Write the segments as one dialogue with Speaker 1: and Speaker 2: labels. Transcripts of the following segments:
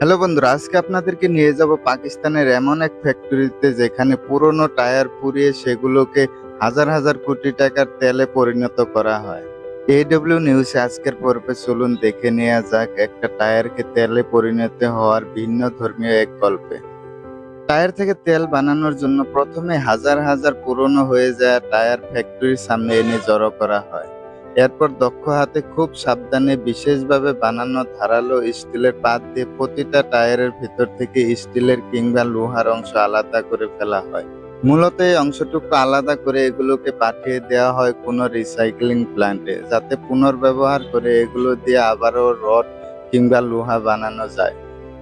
Speaker 1: Hello বন্ধুরা, আজকে আপনাদেরকে নিয়ে যাব পাকিস্তানের এমন এক ফ্যাক্টরিতে যেখানে পুরনো টায়ার পুড়িয়ে সেগুলোকে হাজার হাজার কোটি টাকার তেলে পরিণত করা হয়। এডব্লিউ নিউজে আজকের পর্বে চলুন দেখে নেওয়া যাক একটা টায়ারকে তেলে পরিণত হওয়ার ভিন্ন ধর্মীয় এক গল্পে। টায়ার থেকে তেল বানানোর জন্য প্রথমে হাজার হাজার পুরনো হয়ে যাওয়া টায়ার ফ্যাক্টরির সামনে এনে জড়ো করা হয়। এরপর দক্ষ হাতে খুব সাবধানে বিশেষভাবে বানানো ধারালো স্টিলের পাত দিয়ে প্রতিটা টায়ারের ভিতর থেকে স্টিলের কিংবা লোহার অংশ আলাদা করে ফেলা হয়। মূলত এই অংশটুকু আলাদা করে এগুলোকে পাঠিয়ে দেওয়া হয় কোনো রিসাইক্লিং প্ল্যান্টে, যাতে পুনর্ব্যবহার করে এগুলো দিয়ে আবারও রড কিংবা লোহা বানানো যায়।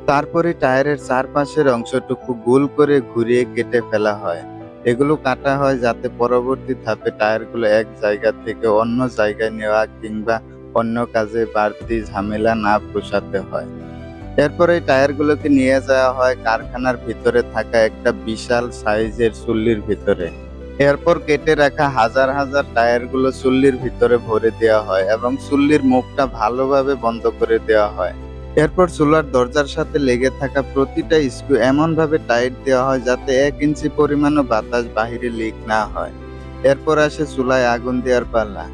Speaker 1: তারপরে টায়ারের চারপাশের অংশটুকু গোল করে ঘুরিয়ে কেটে ফেলা হয়। এগুলো কাটা হয় যাতে পরবর্তী ধাপে টায়ারগুলো এক জায়গা থেকে অন্য জায়গায় নেওয়া কিংবা অন্য কাজে বাড়তি ঝামেলা না পোষাতে হয়। এরপর এই টায়ারগুলোকে নিয়ে যাওয়া হয় কারখানার ভিতরে থাকা একটা বিশাল সাইজের চুল্লির ভিতরে। এরপর কেটে রাখা হাজার হাজার টায়ারগুলো চুল্লির ভিতরে ভরে দেওয়া হয় এবং চুল্লির মুখটা ভালোভাবে বন্ধ করে দেওয়া হয়। এরপর চুলার দরজার সাথে লেগে থাকা প্রতিটা স্ক্রু এমনভাবে টাইট দেওয়া হয় যাতে 1 ইঞ্চি পরিমাণও বাতাস বাহিরে লিক না হয়। এরপর আসে চুলায় আগুন দেওয়ার পালা।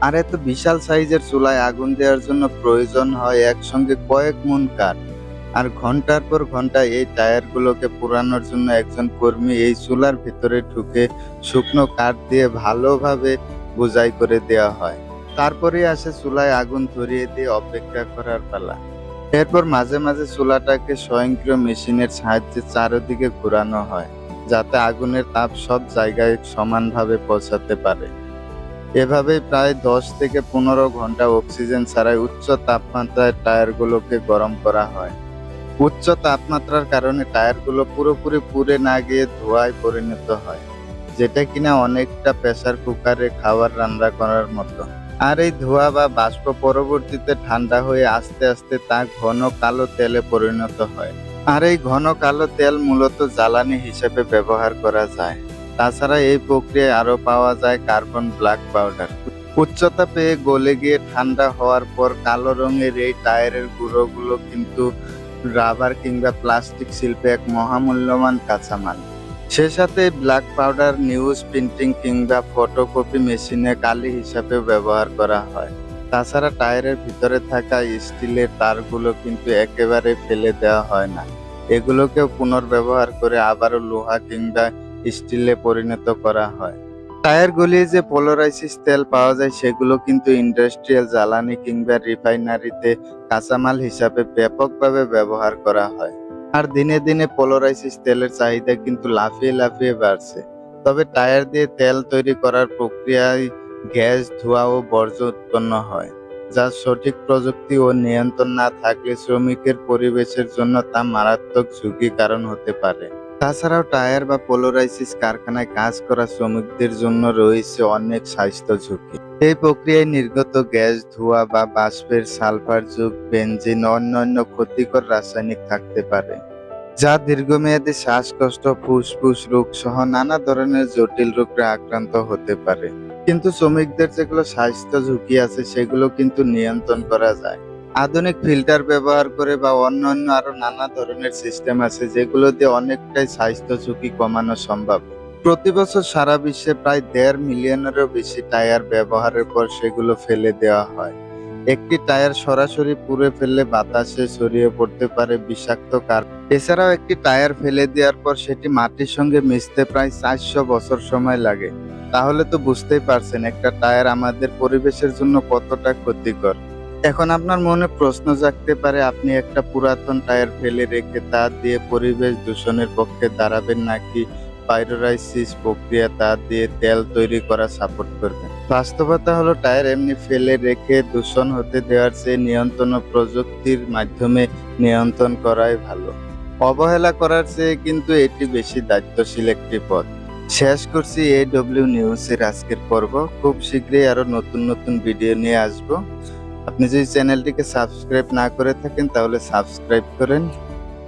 Speaker 1: আর এত বিশাল সাইজের চুলায় আগুন দেওয়ার জন্য প্রয়োজন হয় একসঙ্গে কয়েক মণ কাঠ। আর ঘন্টার পর ঘন্টা এই টায়ারগুলোকে পোড়ানোর জন্য একজন কর্মী এই চুলার ভিতরে ঢুকে শুকনো কাঠ দিয়ে ভালোভাবে বোঝাই করে দেওয়া হয়। তারপরে আসে চুলায় আগুন ধরিয়ে দিয়ে অপেক্ষা করার পালা। এরপর মাঝে মাঝে চুলাটাকে স্বয়ংক্রিয় মেশিনের সাহায্যে চারদিকে ঘোরানো হয়, যাতে আগুনের তাপ সব জায়গায় সমানভাবে পৌঁছাতে পারে। এভাবেই প্রায় 10 থেকে 15 ঘন্টা অক্সিজেন ছাড়াই উচ্চ তাপমাত্রায় টায়ারগুলোকে গরম করা হয়। উচ্চ তাপমাত্রার কারণে টায়ারগুলো পুরোপুরি পুড়ে না গিয়ে ধোঁয়ায় পরিণত হয়, যেটা কিনা অনেকটা প্রেসার কুকারে খাবার রান্না করার মতো। আর এই ধোঁয়া বা বাষ্প পরবর্তীতে ঠান্ডা হয়ে আস্তে আস্তে তা ঘন কালো তেলে পরিণত হয়। আর এই ঘন কালো তেল মূলত জ্বালানি হিসেবে ব্যবহার করা যায়। তাছাড়া এই প্রক্রিয়ায় আরো পাওয়া যায় কার্বন ব্ল্যাক পাউডার। উচ্চতা পেয়ে গলে গিয়ে ঠান্ডা হওয়ার পর কালো রঙের এই টায়ারের গুঁড়োগুলো কিন্তু রাবার কিংবা প্লাস্টিক শিল্পে এক মহামূল্যবান কাঁচামাল। সে সাথে ব্ল্যাক পাউডার নিউজ প্রিন্টিং কিংবা ফটোকপি মেশিনে কালি হিসাবেও ব্যবহার করা হয়। তাছাড়া টায়ারের ভিতরে থাকা স্টিলের তারগুলো কিন্তু একেবারে ফেলে দেওয়া হয় না। এগুলোকেও পুনর্ব্যবহার করে আবারও লোহা কিংবা স্টিলে পরিণত করা হয়। টায়ার গলিয়ে যে পোলারাইসিস তেল পাওয়া যায় সেগুলো কিন্তু ইন্ডাস্ট্রিয়াল জ্বালানি কিংবা রিফাইনারিতে কাঁচামাল হিসাবে ব্যাপকভাবে ব্যবহার করা হয়। আর দিনে দিনে পোলারাইসিস তেলের চাহিদা কিন্তু লাফিয়ে লাফিয়ে বাড়ছে। তবে টায়ার দিয়ে তেল তৈরি করার প্রক্রিয়ায় গ্যাস, ধোঁয়া ও বর্জ্য উৎপন্ন হয়, যার সঠিক প্রযুক্তি ও নিয়ন্ত্রণ না থাকলে শ্রমিকের পরিবেশের জন্য তা মারাত্মক ঝুঁকি কারণ হতে পারে। তাছাড়াও টায়ার বা পোলারাইসিস কারখানায় কাজ করা শ্রমিকদের জন্য রয়েছে অনেক স্বাস্থ্য ঝুঁকি। এই প্রক্রিয়ায় নির্গত গ্যাস, ধোঁয়া বা বাষ্পের সালফারযুক্ত বেনজিন ও অন্যান্য ক্ষতিকর রাসায়নিক থাকতে পারে, যা দীর্ঘমেয়াদী শ্বাসকষ্ট, ফুসফুস রোগ সহ নানা ধরনের জটিল রোগে আক্রান্ত হতে পারে। কিন্তু শ্রমিকদের যেগুলো স্বাস্থ্য ঝুঁকি আছে সেগুলো কিন্তু নিয়ন্ত্রণ করা যায়। আধুনিক ফিল্টার ব্যবহার করে বা অন্যান্য আরো নানা ধরনের সিস্টেম আছে যেগুলো দিয়ে অনেকটাই স্বাস্থ্য ঝুঁকি কমানো সম্ভব। প্রতি বছর সারা বিশ্বে প্রায় 1.5 মিলিয়নেরও বেশি টায়ার ব্যবহারের পর সেগুলো ফেলে দেওয়া হয়। একটি টায়ার সরাসরি পুড়ে ফেললে বাতাসে ছড়িয়ে পড়তে পারে বিষাক্ত কার্বন। এছাড়াও একটি টায়ার ফেলে দেওয়ার পর সেটি মাটির সঙ্গে মিশতে প্রায় 400 বছর সময় লাগে। তাহলে তো বুঝতেই পারছেন একটা টায়ার আমাদের পরিবেশের জন্য কতটা ক্ষতিকর। এখন আপনার মনে প্রশ্ন জাগতে পারে, আপনি একটা পুরাতন টায়ার ফেলে রেখে তা দিয়ে পরিবেশ দূষণের পক্ষে দাঁড়াবেন নাকি পাইরোলাইসিস প্রক্রিয়া তা দিয়ে তেল তৈরি করা সাপোর্ট করবেন? বাস্তবতা হলো টায়ার এমনি ফেলে রেখে দূষণ হতে দেওয়ার চেয়ে নিয়ন্ত্রণ ও প্রযুক্তির মাধ্যমে নিয়ন্ত্রণ করাই ভালো। অবহেলা করার চেয়ে কিন্তু এটি বেশি দায়িত্বশীল একটি পথ। শেষ করছি এডব্লিউ নিউজের আজকের পর্ব। খুব শীঘ্রই আরো নতুন নতুন ভিডিও নিয়ে আসবো। আপনি যদি চ্যানেলটিকে সাবস্ক্রাইব না করে থাকেন তাহলে সাবস্ক্রাইব করেন।